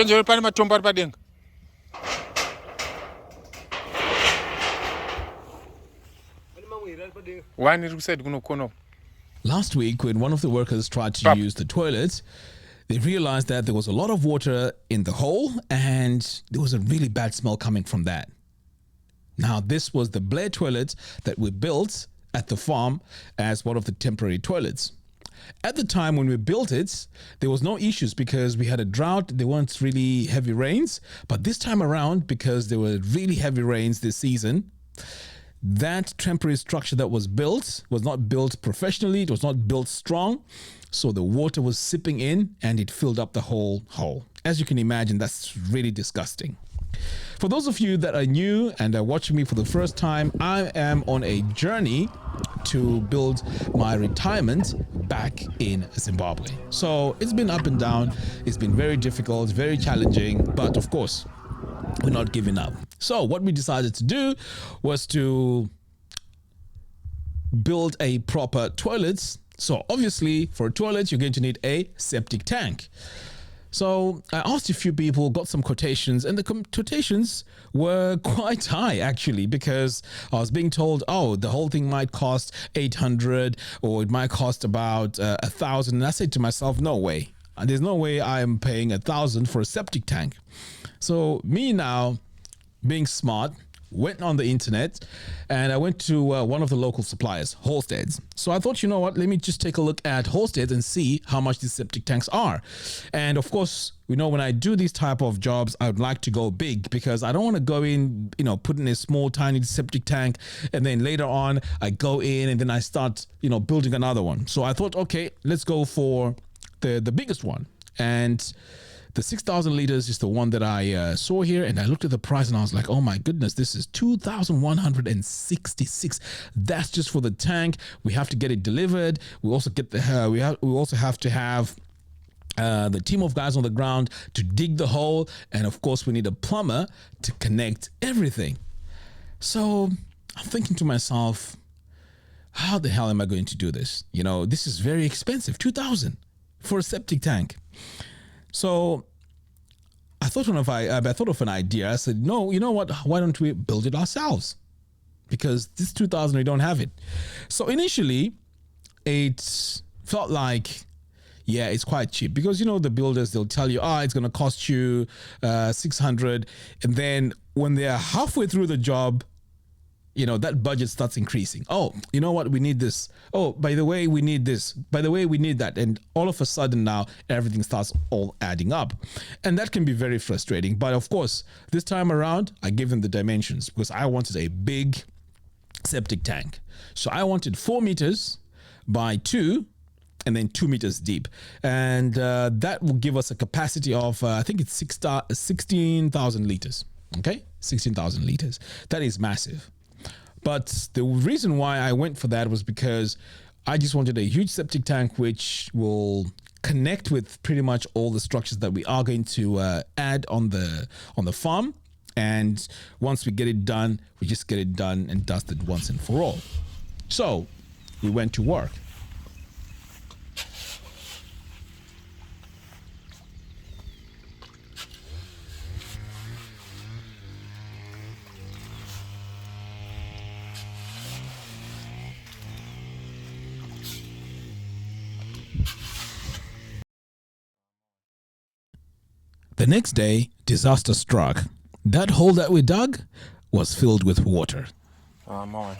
Change pani matombo ari padenga. One iri kuside kunokona. Last week, when one of the workers tried to use the toilet, they realized that there was a lot of water in the hole and there was a really bad smell coming from that. Now, this was the Blair toilet that we built at the farm as one of the temporary toilets. At the time when we built it, there was no issues because we had a drought. There weren't really heavy rains. But this time around, because there were really heavy rains this season, that temporary structure that was built was not built professionally. It was not built strong. So the water was seeping in and it filled up the whole hole. As you can imagine, that's really disgusting. For those of you that are new and are watching me for the first time, I am on a journey to build my retirement back in Zimbabwe. So it's been up and down. It's been very difficult, very challenging, but of course, we're not giving up. So what we decided to do was to build a proper toilet. So obviously for a toilet, you're going to need a septic tank. So I asked a few people, got some quotations, and the quotations were quite high actually, because I was being told, oh, the whole thing might cost 800 or it might cost about 1,000. And I said to myself, no way. There's no way I'm paying 1,000 for a septic tank. So me now, being smart, went on the internet and I went to one of the local suppliers, Halstead's. So I thought, you know what, let me just take a look at Halstead's and see how much these septic tanks are. And of course, you know, when I do these type of jobs, I would like to go big because I don't want to go in, you know, put in a small, tiny septic tank. And then later on, I go in and then I start, you know, building another one. So I thought, okay, let's go for the biggest one. And the 6,000 liters is the one that I saw here, and I looked at the price and I was like, oh my goodness, this is 2,166. That's just for the tank. We have to get it delivered. We also get the we also have to have the team of guys on the ground to dig the hole, and of course we need a plumber to connect everything. So I'm thinking to myself, how the hell am I going to do this? You know, this is very expensive, 2,000 for a septic tank. So I thought of an idea. I said, no, you know what? Why don't we build it ourselves? Because this 2,000, we don't have it. So initially, it felt like, yeah, it's quite cheap because, you know, the builders, they'll tell you, it's going to cost you 600. And then when they're halfway through the job, you know, that budget starts increasing. Oh, you know what? We need this. Oh, by the way, we need this. By the way, we need that. And all of a sudden now everything starts all adding up. And that can be very frustrating. But of course, this time around, I gave them the dimensions because I wanted a big septic tank. So I wanted 4 meters by 2 and then 2 meters deep. And that will give us a capacity of, I think it's 16,000 liters. Okay, 16,000 liters. That is massive. But the reason why I went for that was because I just wanted a huge septic tank which will connect with pretty much all the structures that we are going to add on the farm. And once we get it done, we just get it done and dusted once and for all. So we went to work. The next day, disaster struck. That hole that we dug was filled with water. Oh, man.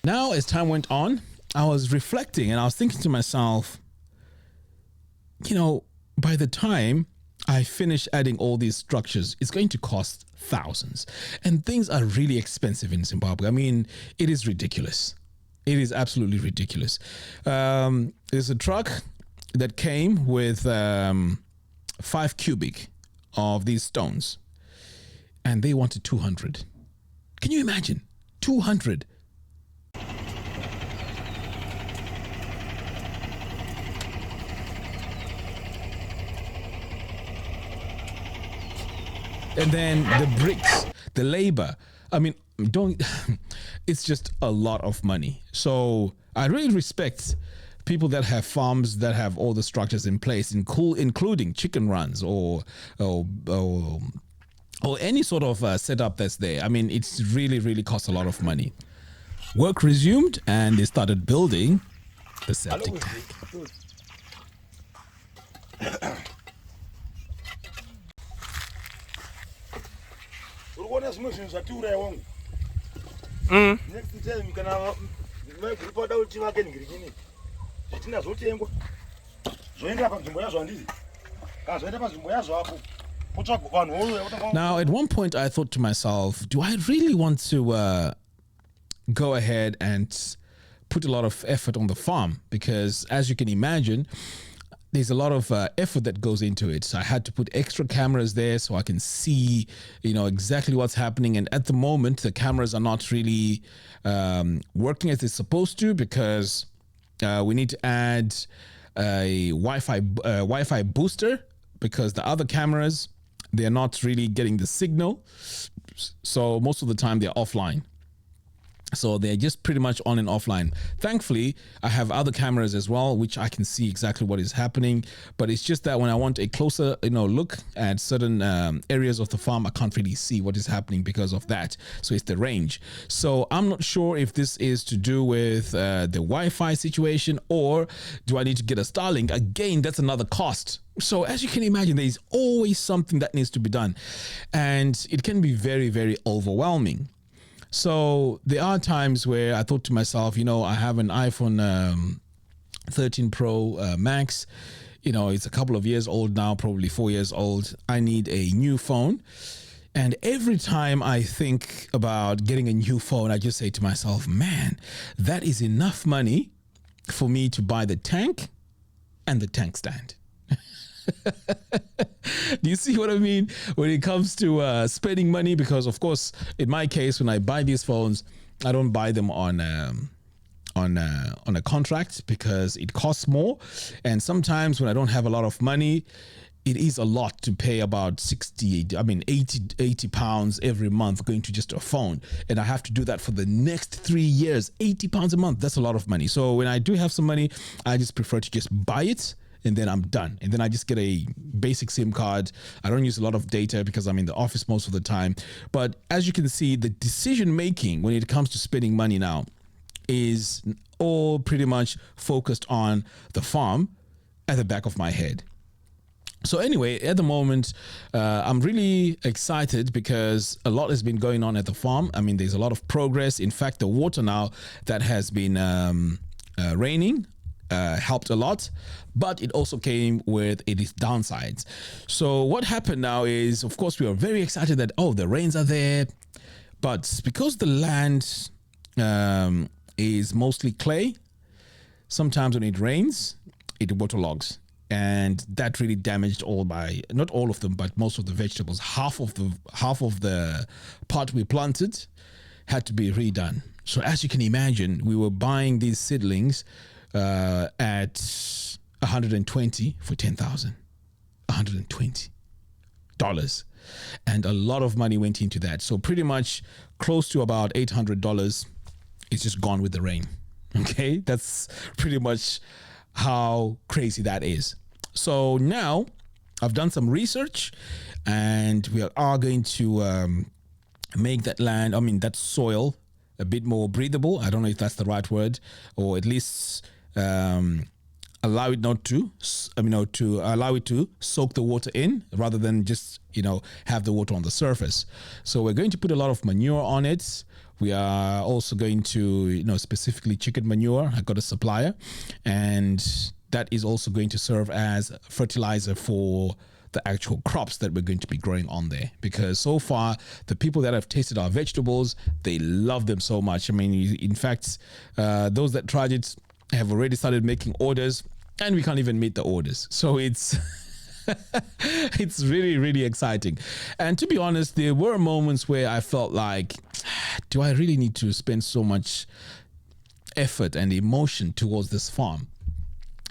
Now, as time went on, I was reflecting and I was thinking to myself, you know, by the time I finish adding all these structures, it's going to cost thousands. And things are really expensive in Zimbabwe. I mean, it is ridiculous. It is absolutely ridiculous. There's a truck that came with 5 cubic of these stones, and they wanted 200. Can you imagine? 200. And then the bricks, the labor. I mean, it's just a lot of money. So I really respect people that have farms that have all the structures in place, including chicken runs or any sort of setup that's there. I mean, it's really costs a lot of money. Work resumed and they started building the septic tank. Next time you can have report out to again. Now, at one point, I thought to myself, do I really want to go ahead and put a lot of effort on the farm? Because as you can imagine, there's a lot of effort that goes into it. So I had to put extra cameras there so I can see, exactly what's happening. And at the moment, the cameras are not really working as they're supposed to, because we need to add a Wi-Fi booster, because the other cameras, they're not really getting the signal. So most of the time they're offline. So they're just pretty much on and offline. Thankfully, I have other cameras as well, which I can see exactly what is happening. But it's just that when I want a closer, look at certain areas of the farm, I can't really see what is happening because of that. So it's the range. So I'm not sure if this is to do with the Wi-Fi situation, or do I need to get a Starlink? Again, that's another cost. So as you can imagine, there's always something that needs to be done. And it can be very, very overwhelming. So there are times where I thought to myself, I have an iPhone 13 Pro Max. It's a couple of years old now, probably 4 years old. I need a new phone. And every time I think about getting a new phone, I just say to myself, man, that is enough money for me to buy the tank and the tank stand. Do you see what I mean when it comes to spending money? Because of course, in my case, when I buy these phones, I don't buy them on a contract, because it costs more. And sometimes when I don't have a lot of money, it is a lot to pay about 80 pounds every month going to just a phone. And I have to do that for the next 3 years, 80 pounds a month. That's a lot of money. So when I do have some money, I just prefer to just buy it, and then I'm done. And then I just get a basic SIM card. I don't use a lot of data because I'm in the office most of the time. But as you can see, the decision making when it comes to spending money now is all pretty much focused on the farm at the back of my head. So anyway, at the moment, I'm really excited because a lot has been going on at the farm. I mean, there's a lot of progress. In fact, the water now that has been raining helped a lot, but it also came with its downsides. So what happened now is, of course, we are very excited that, the rains are there, but because the land is mostly clay, sometimes when it rains, it waterlogs. And that really damaged not all of them, but most of the vegetables. Half of the part we planted had to be redone. So as you can imagine, we were buying these seedlings at 120 for 10,000, $120, and a lot of money went into that. So pretty much close to about $800 is just gone with the rain. Okay, that's pretty much how crazy that is. So now I've done some research, and we are going to make that land, that soil, a bit more breathable. I don't know if that's the right word, or at least allow it to allow it to soak the water in, rather than just have the water on the surface. So we're going to put a lot of manure on it. We are also going to specifically chicken manure. I got a supplier, and that is also going to serve as fertilizer for the actual crops that we're going to be growing on there. Because so far, the people that have tasted our vegetables, they love them so much. In fact, those that tried it have already started making orders, and we can't even meet the orders. So it's it's really, really exciting. And to be honest, there were moments where I felt like, do I really need to spend so much effort and emotion towards this farm?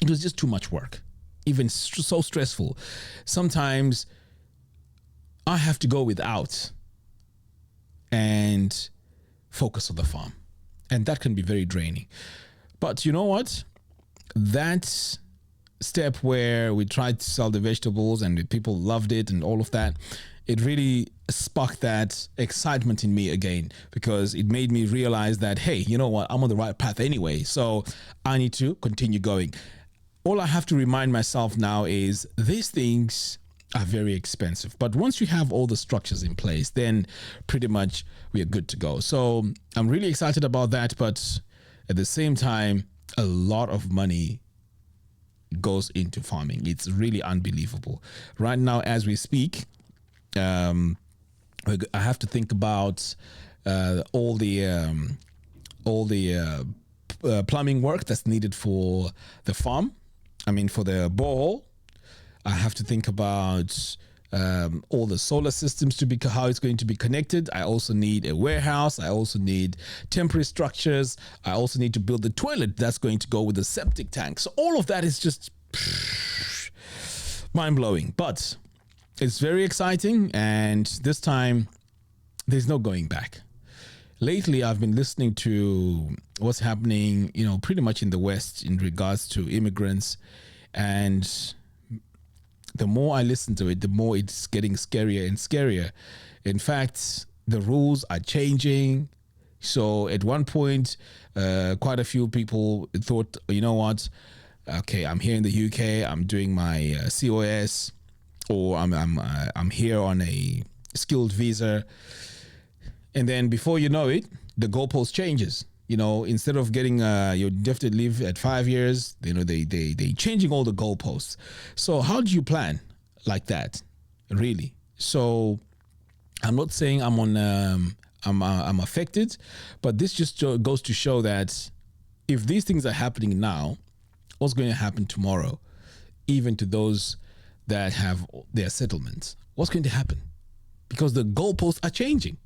It was just too much work, even so stressful. Sometimes I have to go without and focus on the farm, and that can be very draining. But you know what? that step where we tried to sell the vegetables and the people loved it and all of that, it really sparked that excitement in me again, because it made me realize that, hey, you know what, I'm on the right path anyway, so I need to continue going. All I have to remind myself now is these things are very expensive, but once you have all the structures in place, then pretty much we are good to go. So I'm really excited about that, but at the same time, a lot of money goes into farming. It's really unbelievable. Right now, as we speak, I have to think about all the plumbing work that's needed for the farm. I mean, for the borehole. I have to think about all the solar systems to be how it's going to be connected. I also need a warehouse. I also need temporary structures. I also need to build the toilet that's going to go with the septic tank. So all of that is just mind-blowing, but it's very exciting, and this time there's no going back. Lately, I've been listening to what's happening, pretty much in the West in regards to immigrants, and the more I listen to it, the more it's getting scarier and scarier. In fact, the rules are changing. So at one point, quite a few people thought, you know what? Okay, I'm here in the UK. I'm doing my COS, or I'm here on a skilled visa. And then before you know it, the goalpost changes. Instead of getting your indefinite leave at 5 years, they changing all the goalposts. So how do you plan like that, really? So I'm not saying I'm affected, but this just goes to show that if these things are happening now, what's going to happen tomorrow, even to those that have their settlements? What's going to happen? Because the goalposts are changing.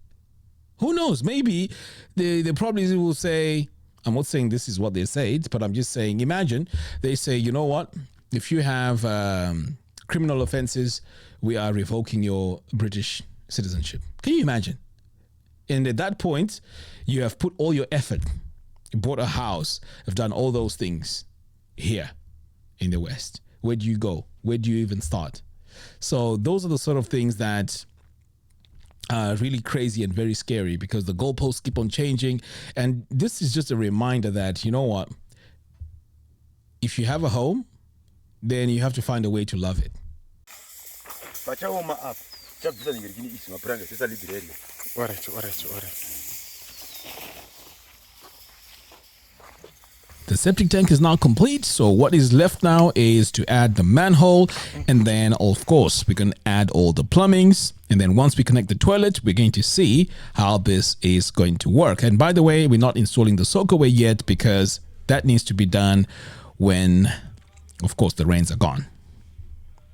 Who knows? Maybe they probably will say, I'm not saying this is what they said, but I'm just saying, imagine they say, you know what? If you have criminal offenses, we are revoking your British citizenship. Can you imagine? And at that point, you have put all your effort, you bought a house, have done all those things here in the West. Where do you go? Where do you even start? So those are the sort of things that really crazy and very scary, because the goalposts keep on changing. And this is just a reminder that, you know what, if you have a home, then you have to find a way to love it. The septic tank is now complete, so what is left now is to add the manhole, and then of course we can add all the plumbings, and then once we connect the toilet, we're going to see how this is going to work. And by the way, we're not installing the soakaway yet, because that needs to be done when, of course, the rains are gone.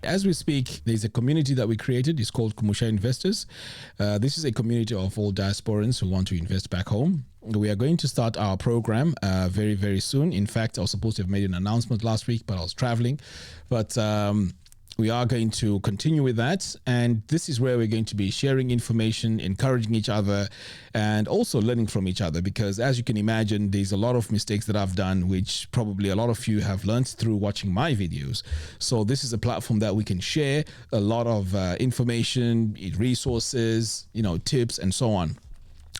As we speak, there's a community that we created. It's called Kumusha Investors. This is a community of all diasporans who want to invest back home. We are going to start our program very, very soon. In fact, I was supposed to have made an announcement last week, but I was traveling. But we are going to continue with that. And this is where we're going to be sharing information, encouraging each other, and also learning from each other. Because as you can imagine, there's a lot of mistakes that I've done, which probably a lot of you have learned through watching my videos. So this is a platform that we can share a lot of information, resources, tips, and so on.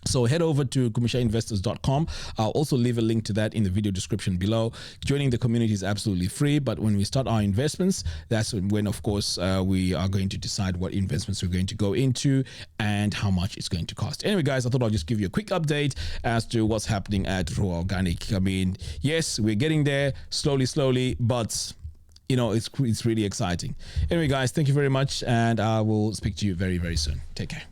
So head over to kumushainvestors.com. I'll also leave a link to that in the video description below. Joining the community is absolutely free, but when we start our investments, that's when, of course, we are going to decide what investments we're going to go into and how much it's going to cost. Anyway, guys, I thought I'll just give you a quick update as to what's happening at Ruwa Organic. I mean, yes, we're getting there slowly, but it's really exciting. Anyway, guys, thank you very much, and I will speak to you very, very soon. Take care.